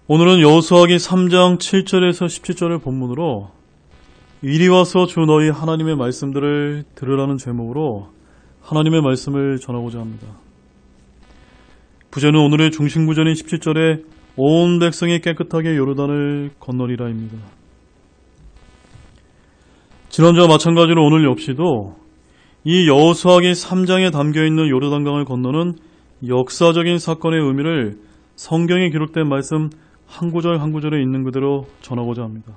오늘은 여호수아기 3장 7절에서 17절을 본문으로 이리 와서 주 너희 하나님의 말씀들을 들으라는 제목으로 하나님의 말씀을 전하고자 합니다. 부제는 오늘의 중심 구절인 17절에 온 백성이 깨끗하게 요르단을 건너리라입니다. 지난주와 마찬가지로 오늘 역시도 이 여호수아기 3장에 담겨있는 요르단강을 건너는 역사적인 사건의 의미를 성경에 기록된 말씀 한 구절 한 구절에 있는 그대로 전하고자 합니다.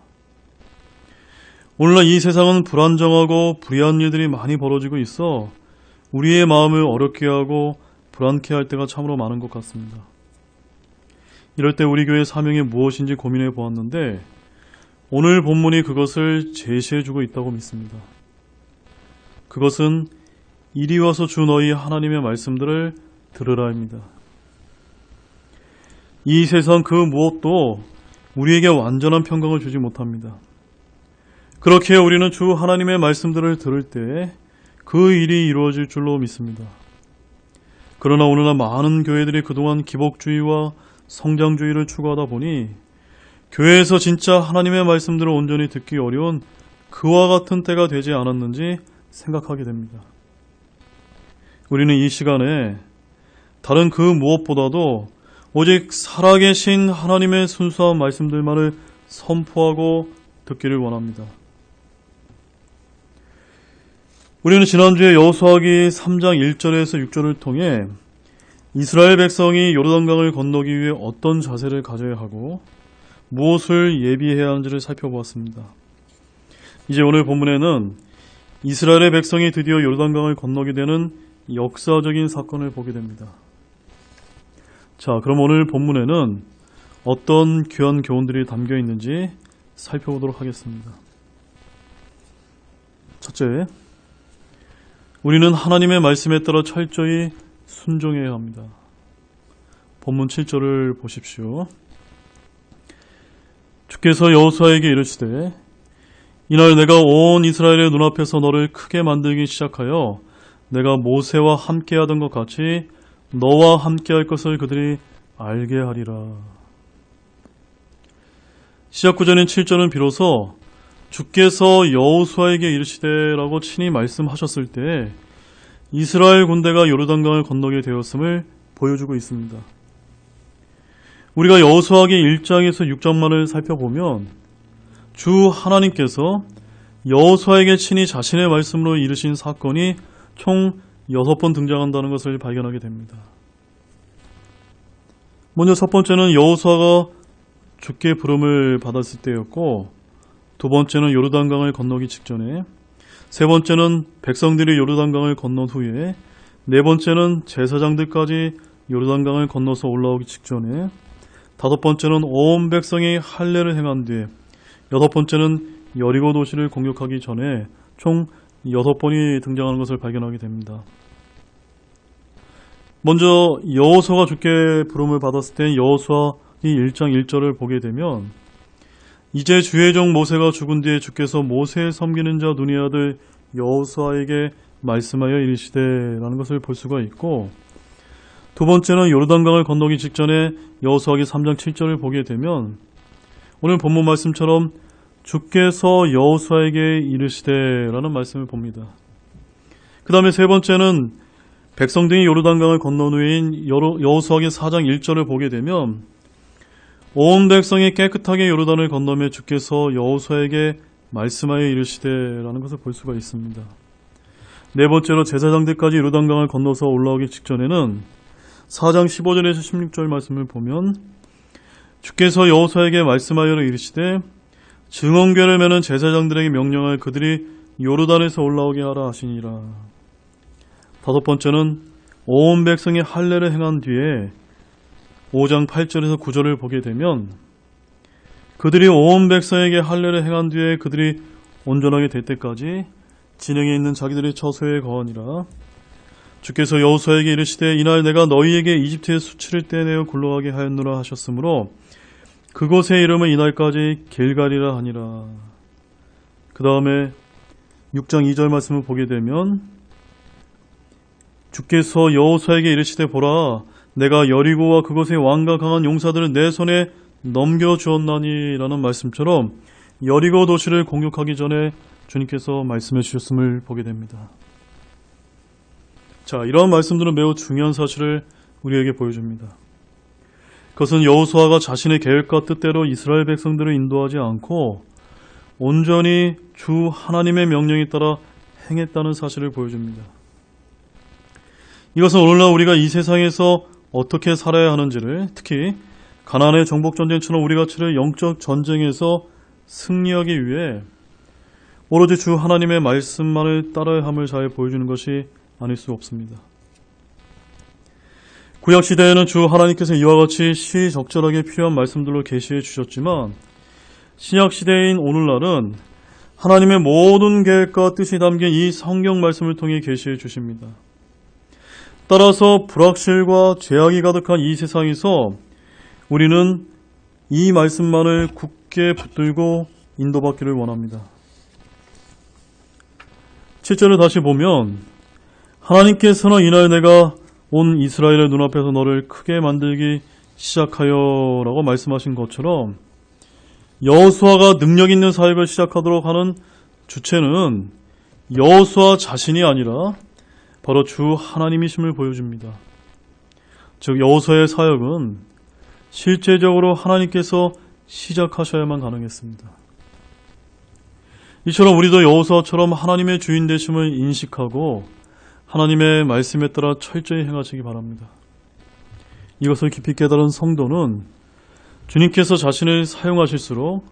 오늘날 이 세상은 불안정하고 불의한 일들이 많이 벌어지고 있어 우리의 마음을 어렵게 하고 불안케 할 때가 참으로 많은 것 같습니다. 이럴 때 우리 교회의 사명이 무엇인지 고민해 보았는데 오늘 본문이 그것을 제시해주고 있다고 믿습니다. 그것은 이리 와서 주 너희 하나님의 말씀들을 들으라입니다. 이 세상 그 무엇도 우리에게 완전한 평강을 주지 못합니다. 그렇게 우리는 주 하나님의 말씀들을 들을 때 그 일이 이루어질 줄로 믿습니다. 그러나 오늘날 많은 교회들이 그동안 기복주의와 성장주의를 추구하다 보니 교회에서 진짜 하나님의 말씀들을 온전히 듣기 어려운 그와 같은 때가 되지 않았는지 생각하게 됩니다. 우리는 이 시간에 다른 그 무엇보다도 오직 살아계신 하나님의 순수한 말씀들만을 선포하고 듣기를 원합니다. 우리는 지난주에 여호수아기 3장 1절에서 6절을 통해 이스라엘 백성이 요르단강을 건너기 위해 어떤 자세를 가져야 하고 무엇을 예비해야 하는지를 살펴보았습니다. 이제 오늘 본문에는 이스라엘의 백성이 드디어 요르단강을 건너게 되는 역사적인 사건을 보게 됩니다. 자, 그럼 오늘 본문에는 어떤 귀한 교훈들이 담겨 있는지 살펴보도록 하겠습니다. 첫째, 우리는 하나님의 말씀에 따라 철저히 순종해야 합니다. 본문 7절을 보십시오. 주께서 여호수아에게 이르시되 이날 내가 온 이스라엘의 눈앞에서 너를 크게 만들기 시작하여 내가 모세와 함께하던 것 같이 너와 함께할 것을 그들이 알게 하리라. 시작 구절인 7절은 비로소 주께서 여호수아에게 이르시되라고 친히 말씀하셨을 때 이스라엘 군대가 요르단강을 건너게 되었음을 보여주고 있습니다. 우리가 여호수아기 1장에서 6장만을 살펴보면 주 하나님께서 여호수아에게 친히 자신의 말씀으로 이르신 사건이 총 6번 등장한다는 것을 발견하게 됩니다. 먼저 첫 번째는 여호수아가 주께 부름을 받았을 때였고, 두 번째는 요르단강을 건너기 직전에, 세 번째는 백성들이 요르단강을 건넌 후에, 네 번째는 제사장들까지 요르단강을 건너서 올라오기 직전에, 다섯 번째는 온 백성이 할례를 행한 뒤에, 여섯 번째는 여리고 도시를 공격하기 전에 총 6번이 등장하는 것을 발견하게 됩니다. 먼저 여호수아가 주께 부름을 받았을 때 여호수아기 1장 1절을 보게 되면 이제 주의 종 모세가 죽은 뒤에 주께서 모세의 섬기는 자 눈의 아들 여호수아에게 말씀하여 이르시되라는 것을 볼 수가 있고, 두 번째는 요르단강을 건너기 직전에 여호수아기 3장 7절을 보게 되면 오늘 본문 말씀처럼 주께서 여호수아에게 이르시되라는 말씀을 봅니다. 그 다음에 세 번째는 백성들이 요르단강을 건넌 후인 여호수아기 4장 1절을 보게 되면 온 백성이 깨끗하게 요르단을 건너며 주께서 여호수아에게 말씀하여 이르시되라는 것을 볼 수가 있습니다. 네 번째로 제사장들까지 요르단강을 건너서 올라오기 직전에는 4장 15절에서 16절 말씀을 보면 주께서 여호수아에게 말씀하여 이르시되 증언궤를 매는 제사장들에게 명령하여 그들이 요르단에서 올라오게 하라 하시니라. 다섯 번째는 온 백성이 할례를 행한 뒤에 5장 8절에서 9절을 보게 되면 그들이 온 백성에게 할례를 행한 뒤에 그들이 온전하게 될 때까지 진영에 있는 자기들의 처소에 거하니라. 주께서 여호수아에게 이르시되 이날 내가 너희에게 이집트의 수치를 떼내어 굴러가게 하였노라 하셨으므로 그곳의 이름은 이날까지 길갈이라 하니라. 그 다음에 6장 2절 말씀을 보게 되면 주께서 여호수아에게 이르시되 보라 내가 여리고와 그곳의 왕과 강한 용사들을 내 손에 넘겨주었나니라는 말씀처럼 여리고 도시를 공격하기 전에 주님께서 말씀해 주셨음을 보게 됩니다. 자, 이러한 말씀들은 매우 중요한 사실을 우리에게 보여줍니다. 그것은 여호수아가 자신의 계획과 뜻대로 이스라엘 백성들을 인도하지 않고 온전히 주 하나님의 명령에 따라 행했다는 사실을 보여줍니다. 이것은 오늘날 우리가 이 세상에서 어떻게 살아야 하는지를, 특히 가나안의 정복전쟁처럼 우리가 치를 영적 전쟁에서 승리하기 위해 오로지 주 하나님의 말씀만을 따라야 함을 잘 보여주는 것이 아닐 수 없습니다. 구약시대에는 주 하나님께서 이와 같이 시적절하게 필요한 말씀들로 계시해 주셨지만 신약시대인 오늘날은 하나님의 모든 계획과 뜻이 담긴 이 성경 말씀을 통해 계시해 주십니다. 따라서 불확실과 죄악이 가득한 이 세상에서 우리는 이 말씀만을 굳게 붙들고 인도받기를 원합니다. 7절을 다시 보면 하나님께서는 이날 내가 온 이스라엘의 눈앞에서 너를 크게 만들기 시작하여 라고 말씀하신 것처럼 여호수아가 능력 있는 사역을 시작하도록 하는 주체는 여호수아 자신이 아니라 바로 주 하나님이심을 보여줍니다. 즉 여호수아의 사역은 실제적으로 하나님께서 시작하셔야만 가능했습니다. 이처럼 우리도 여호수아처럼 하나님의 주인 되심을 인식하고 하나님의 말씀에 따라 철저히 행하시기 바랍니다. 이것을 깊이 깨달은 성도는 주님께서 자신을 사용하실수록,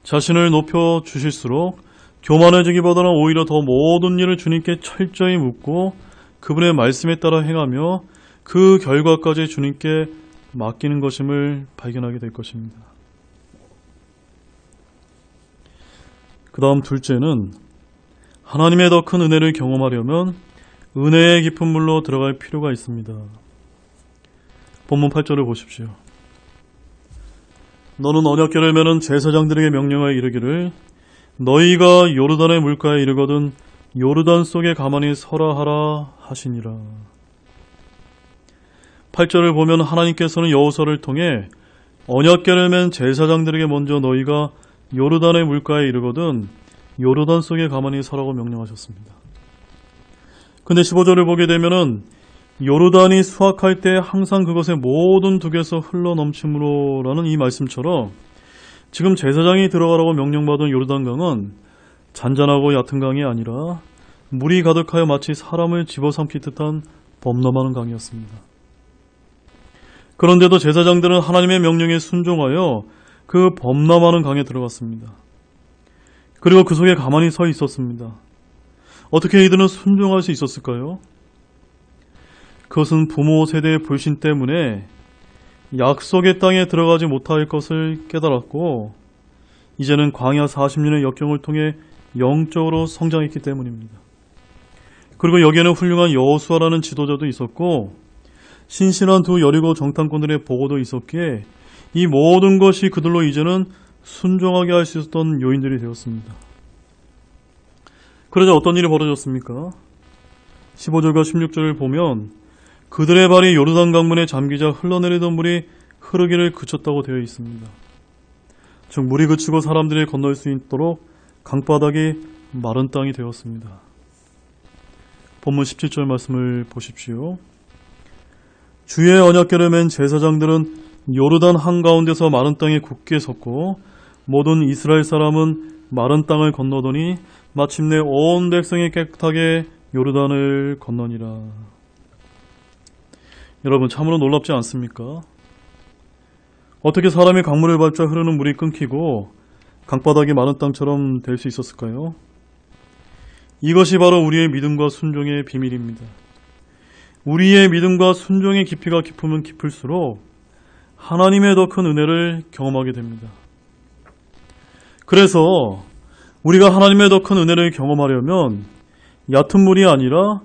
자신을 높여주실수록 교만해지기보다는 오히려 더 모든 일을 주님께 철저히 묻고 그분의 말씀에 따라 행하며 그 결과까지 주님께 맡기는 것임을 발견하게 될 것입니다. 그 다음 둘째는 하나님의 더 큰 은혜를 경험하려면 은혜의 깊은 물로 들어갈 필요가 있습니다. 본문 8절을 보십시오. 너는 언약궤를 메는 제사장들에게 명령하여 이르기를 너희가 요르단의 물가에 이르거든 요르단 속에 가만히 서라 하라 하시니라. 8절을 보면 하나님께서는 여호수아를 통해 언약궤를 맨 제사장들에게 먼저 너희가 요르단의 물가에 이르거든 요르단 속에 가만히 서라고 명령하셨습니다. 근데 15절을 보게 되면은 요르단이 수확할 때 항상 그것의 모든 둑에서 흘러넘침으로 라는 이 말씀처럼 지금 제사장이 들어가라고 명령받은 요르단강은 잔잔하고 얕은 강이 아니라 물이 가득하여 마치 사람을 집어삼킬 듯한 범람하는 강이었습니다. 그런데도 제사장들은 하나님의 명령에 순종하여 그 범람하는 강에 들어갔습니다. 그리고 그 속에 가만히 서 있었습니다. 어떻게 이들은 순종할 수 있었을까요? 그것은 부모 세대의 불신 때문에 약속의 땅에 들어가지 못할 것을 깨달았고 이제는 광야 40년의 역경을 통해 영적으로 성장했기 때문입니다. 그리고 여기에는 훌륭한 여호수아라는 지도자도 있었고 신실한 두 여리고 정탐꾼들의 보고도 있었기에 이 모든 것이 그들로 이제는 순종하게 할 수 있었던 요인들이 되었습니다. 그러자 어떤 일이 벌어졌습니까? 15절과 16절을 보면 그들의 발이 요르단 강문에 잠기자 흘러내리던 물이 흐르기를 그쳤다고 되어 있습니다. 즉 물이 그치고 사람들이 건널 수 있도록 강바닥이 마른 땅이 되었습니다. 본문 17절 말씀을 보십시오. 주의 언약궤를 맨 제사장들은 요르단 한가운데서 마른 땅에 굳게 섰고 모든 이스라엘 사람은 마른 땅을 건너더니 마침내 온 백성이 깨끗하게 요르단을 건너니라. 여러분 참으로 놀랍지 않습니까? 어떻게 사람이 강물을 밟자 흐르는 물이 끊기고 강바닥이 마른 땅처럼 될 수 있었을까요? 이것이 바로 우리의 믿음과 순종의 비밀입니다. 우리의 믿음과 순종의 깊이가 깊으면 깊을수록 하나님의 더 큰 은혜를 경험하게 됩니다. 그래서 우리가 하나님의 더 큰 은혜를 경험하려면 얕은 물이 아니라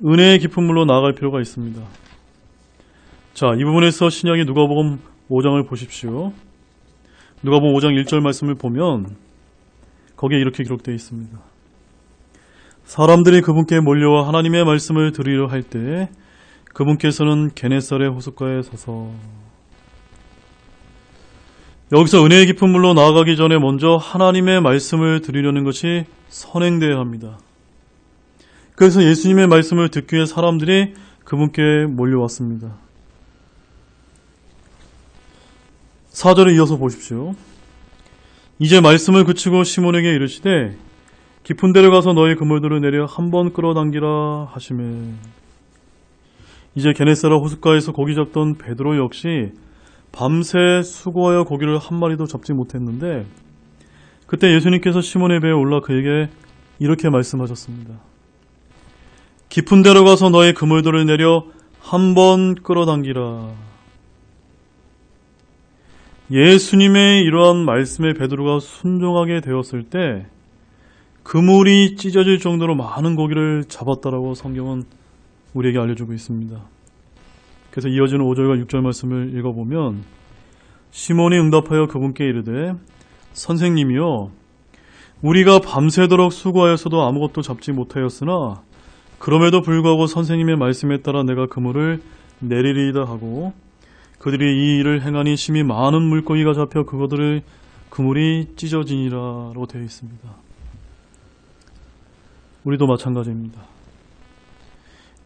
은혜의 깊은 물로 나아갈 필요가 있습니다. 자, 이 부분에서 신약의 누가복음 5장을 보십시오. 누가복음 5장 1절 말씀을 보면 거기에 이렇게 기록되어 있습니다. 사람들이 그분께 몰려와 하나님의 말씀을 들으려 할 때 그분께서는 게네사렛 호숫가에 서서 여기서 은혜의 깊은 물로 나아가기 전에 먼저 하나님의 말씀을 드리려는 것이 선행되어야 합니다. 그래서 예수님의 말씀을 듣기 위해 사람들이 그분께 몰려왔습니다. 4절에 이어서 보십시오. 이제 말씀을 그치고 시몬에게 이르시되 깊은 데로 가서 너희 그물들을 내려 한 번 끌어당기라 하시매. 이제 게네사라 호숫가에서 고기 잡던 베드로 역시 밤새 수고하여 고기를 한 마리도 잡지 못했는데 그때 예수님께서 시몬의 배에 올라 그에게 이렇게 말씀하셨습니다. 깊은 데로 가서 너희 그물들을 내려 한 번 끌어당기라. 예수님의 이러한 말씀에 베드로가 순종하게 되었을 때 그물이 찢어질 정도로 많은 고기를 잡았다라고 성경은 우리에게 알려주고 있습니다. 그래서 이어지는 5절과 6절 말씀을 읽어보면 시몬이 응답하여 그분께 이르되 선생님이여 우리가 밤새도록 수고하였어도 아무것도 잡지 못하였으나 그럼에도 불구하고 선생님의 말씀에 따라 내가 그물을 내리리이다 하고 그들이 이 일을 행하니 심히 많은 물고기가 잡혀 그물이 찢어지니라로 되어 있습니다. 우리도 마찬가지입니다.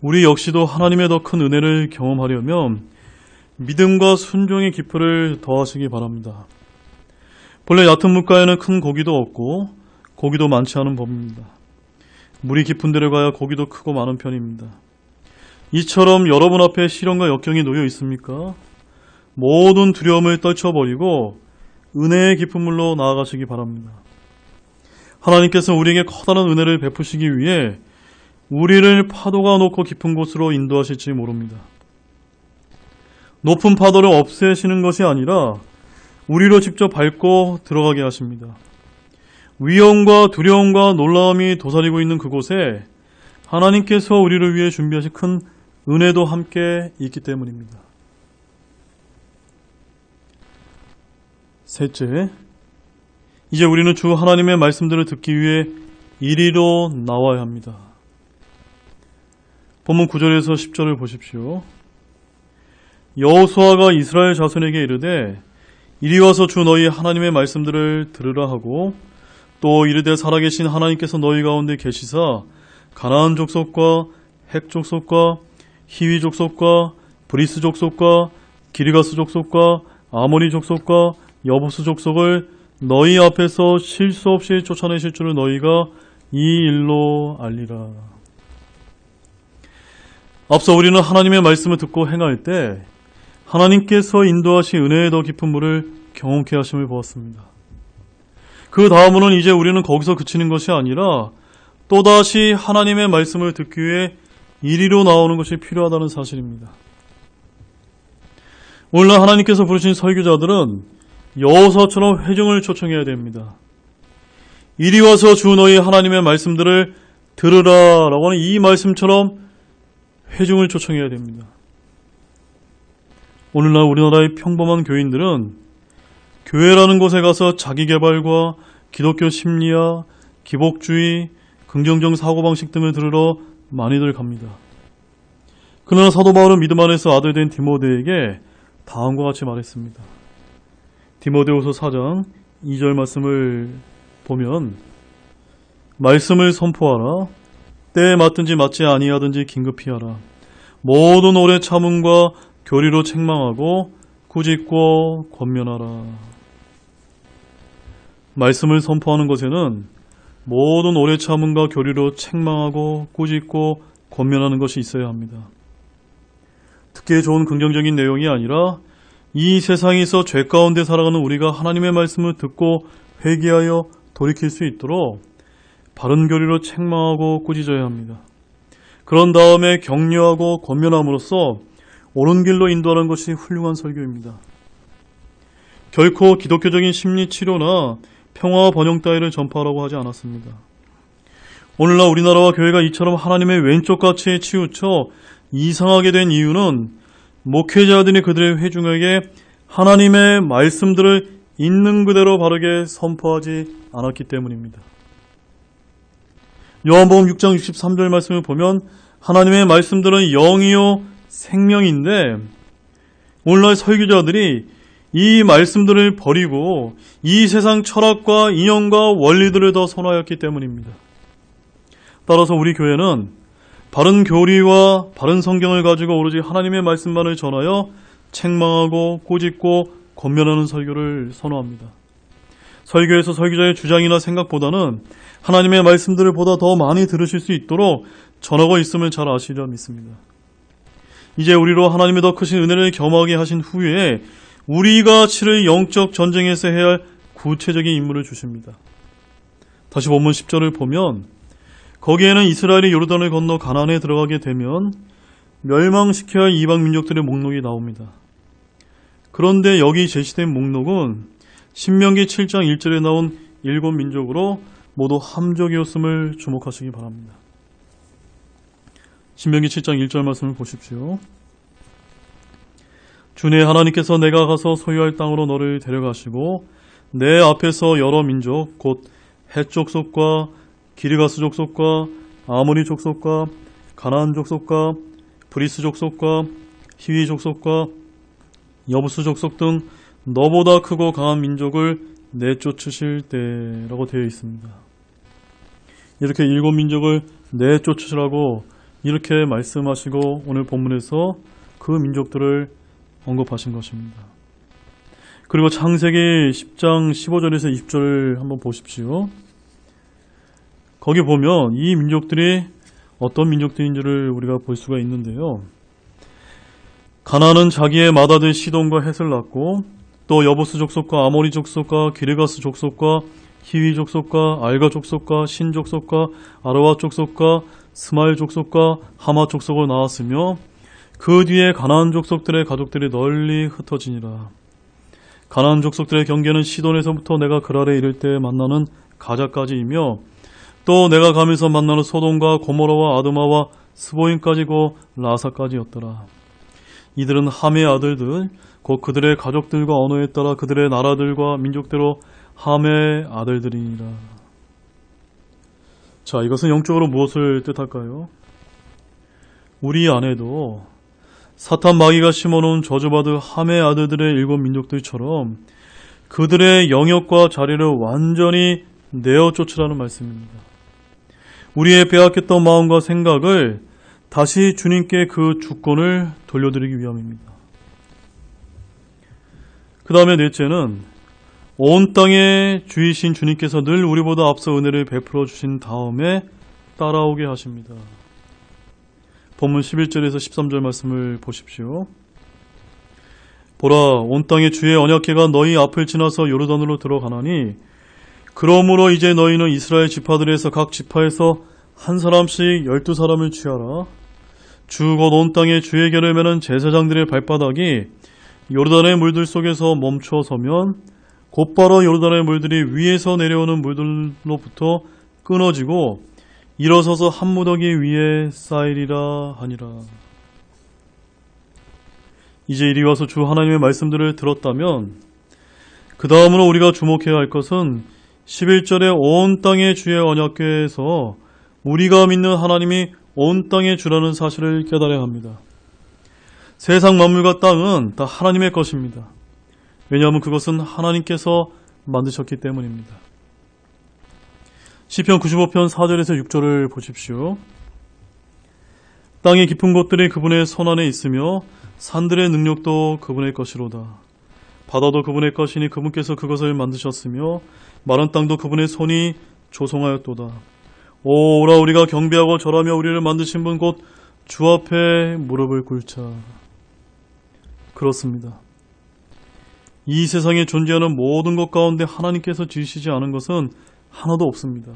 우리 역시도 하나님의 더 큰 은혜를 경험하려면 믿음과 순종의 기표를 더하시기 바랍니다. 본래 얕은 물가에는 큰 고기도 없고 고기도 많지 않은 법입니다. 물이 깊은 데로 가야 고기도 크고 많은 편입니다. 이처럼 여러분 앞에 시련과 역경이 놓여 있습니까? 모든 두려움을 떨쳐버리고 은혜의 깊은 물로 나아가시기 바랍니다. 하나님께서 우리에게 커다란 은혜를 베푸시기 위해 우리를 파도가 높고 깊은 곳으로 인도하실지 모릅니다. 높은 파도를 없애시는 것이 아니라 우리로 직접 밟고 들어가게 하십니다. 위험과 두려움과 놀라움이 도사리고 있는 그곳에 하나님께서 우리를 위해 준비하신 큰 은혜도 함께 있기 때문입니다. 셋째, 이제 우리는 주 하나님의 말씀들을 듣기 위해 이리로 나와야 합니다. 본문 9절에서 10절을 보십시오. 여호수아가 이스라엘 자손에게 이르되 이리 와서 주 너희 하나님의 말씀들을 들으라 하고 또 이르되 살아계신 하나님께서 너희 가운데 계시사 가나안 족속과 헷 족속과 히위 족속과 브리스 족속과 기르가스 족속과 아모리 족속과 여부스 족속을 너희 앞에서 실수 없이 쫓아내실 줄을 너희가 이 일로 알리라. 앞서 우리는 하나님의 말씀을 듣고 행할 때 하나님께서 인도하신 은혜의 더 깊은 물을 경험케 하심을 보았습니다. 그 다음으로는 이제 우리는 거기서 그치는 것이 아니라 또다시 하나님의 말씀을 듣기 위해 이리로 나오는 것이 필요하다는 사실입니다. 오늘날 하나님께서 부르신 설교자들은 여호수아처럼 회중을 초청해야 됩니다. 이리 와서 주 너희 하나님의 말씀들을 들으라 라고 하는 이 말씀처럼 회중을 초청해야 됩니다. 오늘날 우리나라의 평범한 교인들은 교회라는 곳에 가서 자기개발과 기독교 심리학, 기복주의, 긍정적 사고방식 등을 들으러 많이들 갑니다. 그러나 사도 바울은 믿음 안에서 아들 된 디모데에게 다음과 같이 말했습니다. 디모데후서 4장 2절 말씀을 보면 말씀을 선포하라. 때에 맞든지 맞지 아니하든지 긴급히 하라. 모든 오래 참음과 교리로 책망하고 꾸짖고 권면하라. 말씀을 선포하는 것에는 모든 오래 참음과 교리로 책망하고 꾸짖고 권면하는 것이 있어야 합니다. 듣기에 좋은 긍정적인 내용이 아니라 이 세상에서 죄 가운데 살아가는 우리가 하나님의 말씀을 듣고 회개하여 돌이킬 수 있도록 바른 교리로 책망하고 꾸짖어야 합니다. 그런 다음에 격려하고 권면함으로써 옳은 길로 인도하는 것이 훌륭한 설교입니다. 결코 기독교적인 심리치료나 평화와 번영 따위를 전파하라고 하지 않았습니다. 오늘날 우리나라와 교회가 이처럼 하나님의 왼쪽 가치에 치우쳐 이상하게 된 이유는 목회자들이 그들의 회중에게 하나님의 말씀들을 있는 그대로 바르게 선포하지 않았기 때문입니다. 요한복음 6장 63절 말씀을 보면 하나님의 말씀들은 영이요 생명인데 오늘날 설교자들이 이 말씀들을 버리고 이 세상 철학과 이념과 원리들을 더 선호하였기 때문입니다. 따라서 우리 교회는 바른 교리와 바른 성경을 가지고 오로지 하나님의 말씀만을 전하여 책망하고 꾸짖고 권면하는 설교를 선호합니다. 설교에서 설교자의 주장이나 생각보다는 하나님의 말씀들을 보다 더 많이 들으실 수 있도록 전하고 있음을 잘 아시리라 믿습니다. 이제 우리로 하나님의 더 크신 은혜를 겸하게 하신 후에 우리가 치를 영적 전쟁에서 해야 할 구체적인 임무를 주십니다. 다시 본문 10절을 보면 거기에는 이스라엘이 요르단을 건너 가나안에 들어가게 되면 멸망시켜야 할 이방 민족들의 목록이 나옵니다. 그런데 여기 제시된 목록은 신명기 7장 1절에 나온 7민족으로 모두 함족이었음을 주목하시기 바랍니다. 신명기 7장 1절 말씀을 보십시오. 주내 하나님께서 내가 가서 소유할 땅으로 너를 데려가시고 내 앞에서 여러 민족 곧 헷 족속과 기르가스 족속과 아모리 족속과 가나안 족속과 브리스 족속과 히위 족속과 여부스 족속 등 너보다 크고 강한 민족을 내쫓으실 때라고 되어 있습니다. 이렇게 7민족을 내쫓으시라고 이렇게 말씀하시고 오늘 본문에서 그 민족들을 언급하신 것입니다. 그리고 창세기 10장 15절에서 20절을 한번 보십시오. 거기 보면 이 민족들이 어떤 민족들인지를 우리가 볼 수가 있는데요. 가나안은 자기의 맏아들 시돈과 헷을 낳고 또 여부스 족속과 아모리 족속과 기르가스 족속과 히위 족속과 알가 족속과 신 족속과 아르와 족속과 스마일 족속과 하마 족속을 낳았으며 그 뒤에 가나안 족속들의 가족들이 널리 흩어지니라. 가나안 족속들의 경계는 시돈에서부터 내가 그랄에 이를 때 만나는 가자까지이며 또 내가 가면서 만나는 소돔과 고모라와 아드마와 스보임까지고 라사까지였더라. 이들은 함의 아들들 곧 그들의 가족들과 언어에 따라 그들의 나라들과 민족대로 함의 아들들이니라. 자, 이것은 영적으로 무엇을 뜻할까요? 우리 안에도 사탄 마귀가 심어놓은 저주받은 함의 아들들의 7민족들처럼 그들의 영역과 자리를 완전히 내어 쫓으라는 말씀입니다. 우리의 빼앗겼던 마음과 생각을 다시 주님께 그 주권을 돌려드리기 위함입니다. 그 다음에 넷째는 온 땅의 주이신 주님께서 늘 우리보다 앞서 은혜를 베풀어 주신 다음에 따라오게 하십니다. 본문 11절에서 13절 말씀을 보십시오. 보라, 온 땅의 주의 언약궤가 너희 앞을 지나서 요르단으로 들어가나니 그러므로 이제 너희는 이스라엘 지파들에서 각 지파에서 한 사람씩 12사람을 취하라. 주 곧 온 땅의 주의 궤를 매는 제사장들의 발바닥이 요르단의 물들 속에서 멈춰 서면 곧바로 요르단의 물들이 위에서 내려오는 물들로부터 끊어지고 일어서서 한 무더기 위에 쌓이리라 하니라. 이제 이리 와서 주 하나님의 말씀들을 들었다면 그 다음으로 우리가 주목해야 할 것은 11절에 온 땅의 주의 언약궤에서 우리가 믿는 하나님이 온 땅의 주라는 사실을 깨달아야 합니다. 세상 만물과 땅은 다 하나님의 것입니다. 왜냐하면 그것은 하나님께서 만드셨기 때문입니다. 시편 95편 4절에서 6절을 보십시오. 땅의 깊은 곳들이 그분의 손안에 있으며 산들의 능력도 그분의 것이로다. 바다도 그분의 것이니 그분께서 그것을 만드셨으며 마른 땅도 그분의 손이 조성하였도다. 오라 우리가 경배하고 절하며 우리를 만드신 분 곧 주 앞에 무릎을 꿇자. 그렇습니다. 이 세상에 존재하는 모든 것 가운데 하나님께서 지으시지 않은 것은 하나도 없습니다.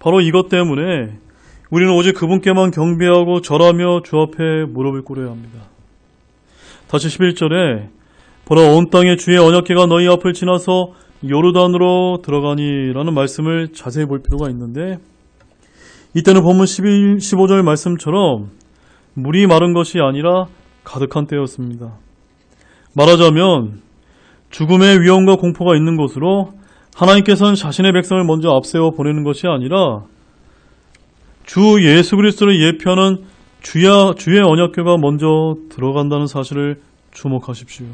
바로 이것 때문에 우리는 오직 그분께만 경배하고 절하며 주 앞에 무릎을 꿇어야 합니다. 다시 11절에 보라 온 땅의 주의 언약궤가 너희 앞을 지나서 요르단으로 들어가니라는 말씀을 자세히 볼 필요가 있는데 이때는 본문 15절 말씀처럼 물이 마른 것이 아니라 가득한 때였습니다. 말하자면 죽음의 위험과 공포가 있는 곳으로 하나님께서는 자신의 백성을 먼저 앞세워 보내는 것이 아니라 주 예수 그리스도를 예표하는 주의 언약궤가 먼저 들어간다는 사실을 주목하십시오.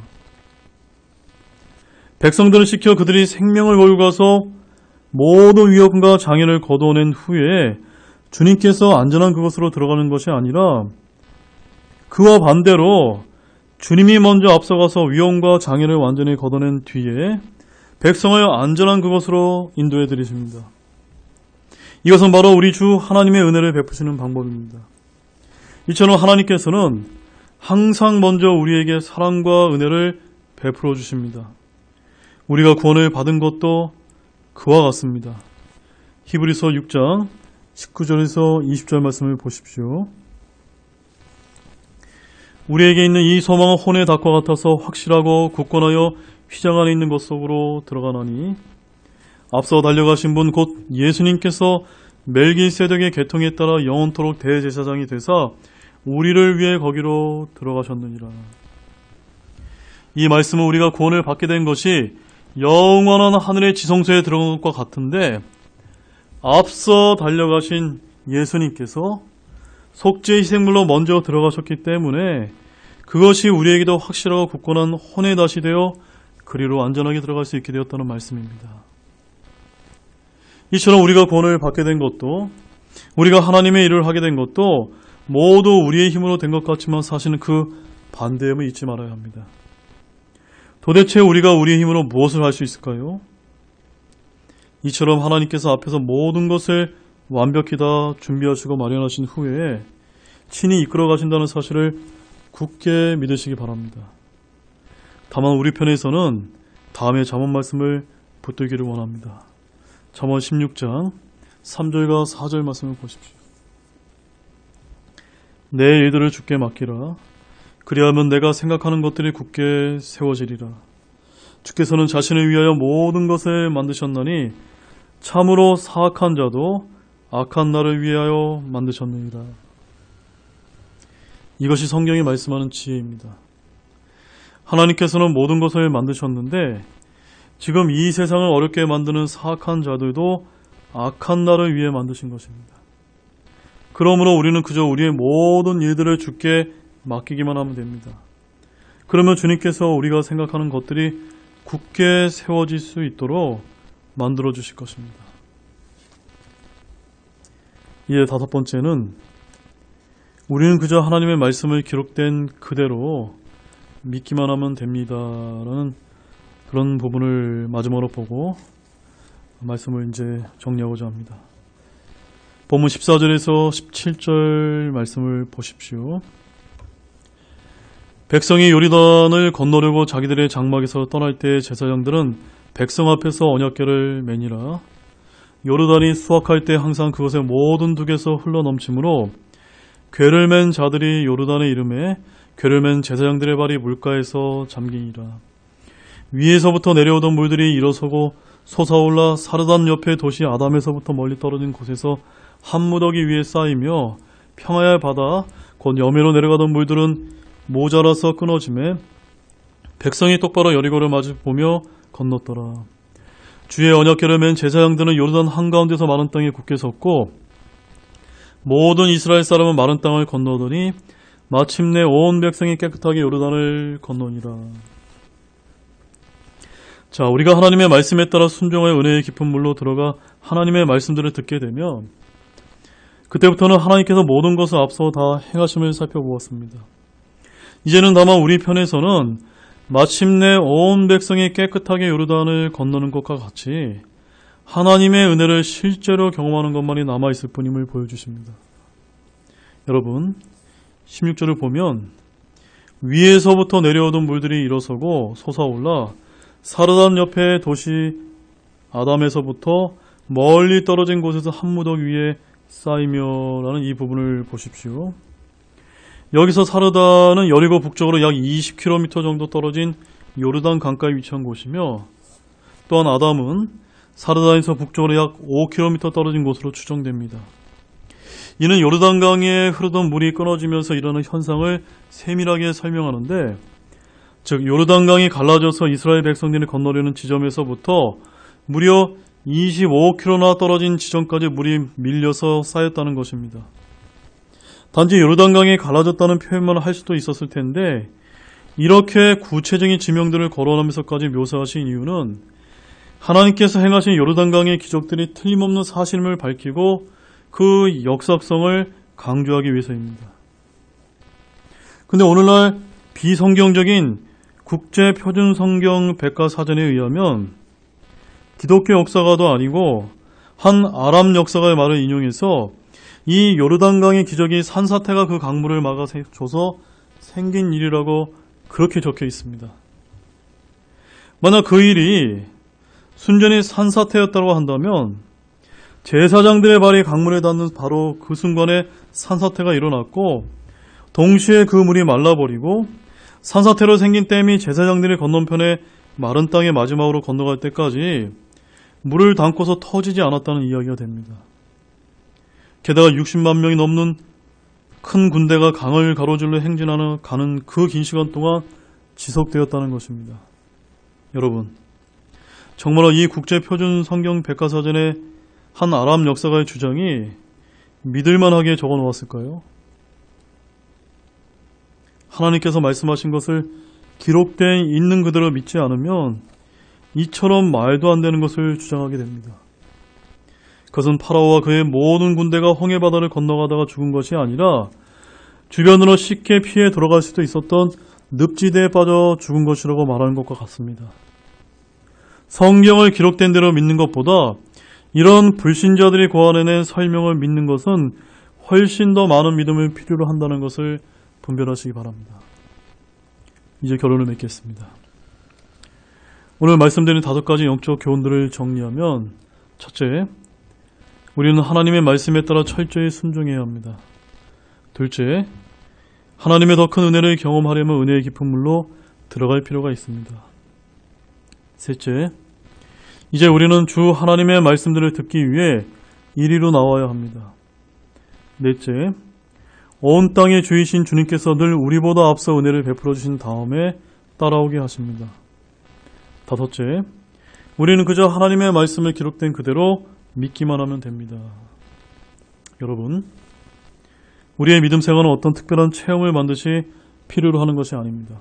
백성들을 시켜 그들이 생명을 걸고 가서 모든 위협과 장애를 거둬낸 후에 주님께서 안전한 그곳으로 들어가는 것이 아니라 그와 반대로 주님이 먼저 앞서가서 위험과 장애를 완전히 걷어낸 뒤에 백성을 안전한 그곳으로 인도해 드리십니다. 이것은 바로 우리 주 하나님의 은혜를 베푸시는 방법입니다. 이처럼 하나님께서는 항상 먼저 우리에게 사랑과 은혜를 베풀어 주십니다. 우리가 구원을 받은 것도 그와 같습니다. 히브리서 6장 19절에서 20절 말씀을 보십시오. 우리에게 있는 이 소망은 혼의 닭과 같아서 확실하고 굳건하여 휘장 안에 있는 것 속으로 들어가나니 앞서 달려가신 분 곧 예수님께서 멜기세덱의 계통에 따라 영원토록 대제사장이 되사 우리를 위해 거기로 들어가셨느니라. 이 말씀은 우리가 구원을 받게 된 것이 영원한 하늘의 지성소에 들어간 것과 같은데 앞서 달려가신 예수님께서 속죄 희생물로 먼저 들어가셨기 때문에 그것이 우리에게도 확실하고 굳건한 혼의 닷이 되어 그리로 안전하게 들어갈 수 있게 되었다는 말씀입니다. 이처럼 우리가 구원을 받게 된 것도 우리가 하나님의 일을 하게 된 것도 모두 우리의 힘으로 된 것 같지만 사실은 그 반대임을 잊지 말아야 합니다. 도대체 우리가 우리의 힘으로 무엇을 할 수 있을까요? 이처럼 하나님께서 앞에서 모든 것을 완벽히 다 준비하시고 마련하신 후에 친히 이끌어 가신다는 사실을 굳게 믿으시기 바랍니다. 다만 우리 편에서는 다음의 잠언 말씀을 붙들기를 원합니다. 잠언 16장 3절과 4절 말씀을 보십시오. 내 일들을 주께 맡기라. 그리하면 내가 생각하는 것들이 굳게 세워지리라. 주께서는 자신을 위하여 모든 것을 만드셨나니 참으로 사악한 자도 악한 나를 위하여 만드셨느니라. 이것이 성경이 말씀하는 지혜입니다. 하나님께서는 모든 것을 만드셨는데 지금 이 세상을 어렵게 만드는 사악한 자들도 악한 나를 위해 만드신 것입니다. 그러므로 우리는 그저 우리의 모든 일들을 주께 맡기기만 하면 됩니다. 그러면 주님께서 우리가 생각하는 것들이 굳게 세워질 수 있도록 만들어 주실 것입니다. 이제 다섯 번째는 우리는 그저 하나님의 말씀을 기록된 그대로 믿기만 하면 됩니다라는 그런 부분을 마지막으로 보고 말씀을 이제 정리하고자 합니다. 본문 14절에서 17절 말씀을 보십시오. 백성이 요르단을 건너려고 자기들의 장막에서 떠날 때 제사장들은 백성 앞에서 언약궤를 매니라. 요르단이 수확할 때 항상 그것의 모든 둑에서 흘러넘치므로 궤를 맨 자들이 요르단의 이름에 궤를 맨 제사장들의 발이 물가에서 잠기니라. 위에서부터 내려오던 물들이 일어서고 솟아올라 사르단 옆의 도시 아담에서부터 멀리 떨어진 곳에서 한 무더기 위에 쌓이며 평야의 바다 곧 여매로 내려가던 물들은 모자라서 끊어지매 백성이 똑바로 여리고를 마주 보며 건넜더라. 주의 언약궤를 맨 제사장들은 요르단 한가운데서 마른 땅에 굳게 섰고 모든 이스라엘 사람은 마른 땅을 건너더니 마침내 온 백성이 깨끗하게 요르단을 건너니라. 자, 우리가 하나님의 말씀에 따라 순종하여 은혜의 깊은 물로 들어가 하나님의 말씀들을 듣게 되면 그때부터는 하나님께서 모든 것을 앞서 다 행하심을 살펴보았습니다. 이제는 다만 우리 편에서는 마침내 온 백성이 깨끗하게 요르단을 건너는 것과 같이 하나님의 은혜를 실제로 경험하는 것만이 남아있을 뿐임을 보여주십니다. 여러분, 16절을 보면 위에서부터 내려오던 물들이 일어서고 솟아올라 사르단 옆의 도시 아담에서부터 멀리 떨어진 곳에서 한 무더기 위에 쌓이며 라는 이 부분을 보십시오. 여기서 사르단은 여리고 북쪽으로 약 20km 정도 떨어진 요르단 강가에 위치한 곳이며 또한 아담은 사르단에서 북쪽으로 약 5km 떨어진 곳으로 추정됩니다. 이는 요르단강에 흐르던 물이 끊어지면서 일어나는 현상을 세밀하게 설명하는데 즉 요르단강이 갈라져서 이스라엘 백성들이 건너려는 지점에서부터 무려 25km나 떨어진 지점까지 물이 밀려서 쌓였다는 것입니다. 단지 요르단강이 갈라졌다는 표현만 할 수도 있었을 텐데 이렇게 구체적인 지명들을 거론하면서까지 묘사하신 이유는 하나님께서 행하신 요르단강의 기적들이 틀림없는 사실임을 밝히고 그 역사성을 강조하기 위해서입니다. 근데 오늘날 비성경적인 국제표준성경 백과사전에 의하면 기독교 역사가도 아니고 한 아랍 역사가의 말을 인용해서 이 요르단강의 기적이 산사태가 그 강물을 막아줘서 생긴 일이라고 그렇게 적혀 있습니다. 만약 그 일이 순전히 산사태였다고 한다면 제사장들의 발이 강물에 닿는 바로 그 순간에 산사태가 일어났고 동시에 그 물이 말라버리고 산사태로 생긴 댐이 제사장들이 건너편에 마른 땅에 마지막으로 건너갈 때까지 물을 담고서 터지지 않았다는 이야기가 됩니다. 게다가 60만 명이 넘는 큰 군대가 강을 가로질러 행진하는 가는 그 긴 시간 동안 지속되었다는 것입니다. 여러분, 정말로 이 국제표준 성경 백과사전의 한 아랍 역사가의 주장이 믿을만하게 적어놓았을까요? 하나님께서 말씀하신 것을 기록된 있는 그대로 믿지 않으면 이처럼 말도 안 되는 것을 주장하게 됩니다. 그것은 파라오와 그의 모든 군대가 홍해바다를 건너가다가 죽은 것이 아니라 주변으로 쉽게 피해 들어갈 수도 있었던 늪지대에 빠져 죽은 것이라고 말하는 것과 같습니다. 성경을 기록된 대로 믿는 것보다 이런 불신자들이 고안해낸 설명을 믿는 것은 훨씬 더 많은 믿음을 필요로 한다는 것을 분별하시기 바랍니다. 이제 결론을 맺겠습니다. 오늘 말씀드린 5가지 영적 교훈들을 정리하면 첫째, 우리는 하나님의 말씀에 따라 철저히 순종해야 합니다. 둘째, 하나님의 더 큰 은혜를 경험하려면 은혜의 깊은 물로 들어갈 필요가 있습니다. 셋째, 이제 우리는 주 하나님의 말씀들을 듣기 위해 이리로 나와야 합니다. 넷째, 온 땅의 주이신 주님께서 늘 우리보다 앞서 은혜를 베풀어 주신 다음에 따라오게 하십니다. 다섯째, 우리는 그저 하나님의 말씀을 기록된 그대로 믿기만 하면 됩니다. 여러분, 우리의 믿음 생활은 어떤 특별한 체험을 반드시 필요로 하는 것이 아닙니다.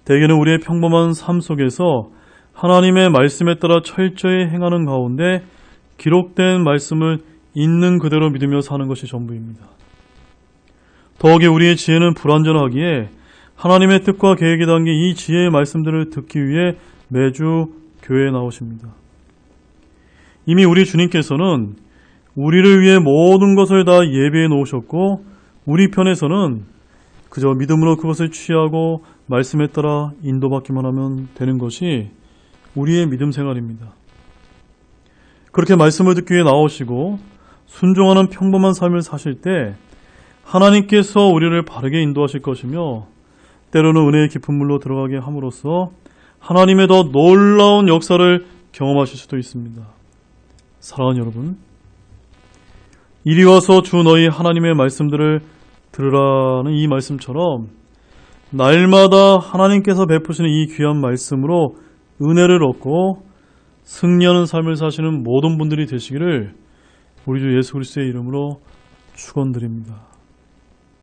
대개는 우리의 평범한 삶 속에서 하나님의 말씀에 따라 철저히 행하는 가운데 기록된 말씀을 있는 그대로 믿으며 사는 것이 전부입니다. 더욱이 우리의 지혜는 불완전하기에 하나님의 뜻과 계획이 담긴 이 지혜의 말씀들을 듣기 위해 매주 교회에 나오십니다. 이미 우리 주님께서는 우리를 위해 모든 것을 다 예비해 놓으셨고 우리 편에서는 그저 믿음으로 그것을 취하고 말씀에 따라 인도받기만 하면 되는 것이 우리의 믿음 생활입니다. 그렇게 말씀을 듣기 위해 나오시고 순종하는 평범한 삶을 사실 때 하나님께서 우리를 바르게 인도하실 것이며 때로는 은혜의 깊은 물로 들어가게 함으로써 하나님의 더 놀라운 역사를 경험하실 수도 있습니다. 사랑하는 여러분, 이리 와서 주 너희 하나님의 말씀들을 들으라는 이 말씀처럼 날마다 하나님께서 베푸시는 이 귀한 말씀으로 은혜를 얻고 승리하는 삶을 사시는 모든 분들이 되시기를 우리 주 예수 그리스도의 이름으로 축원드립니다.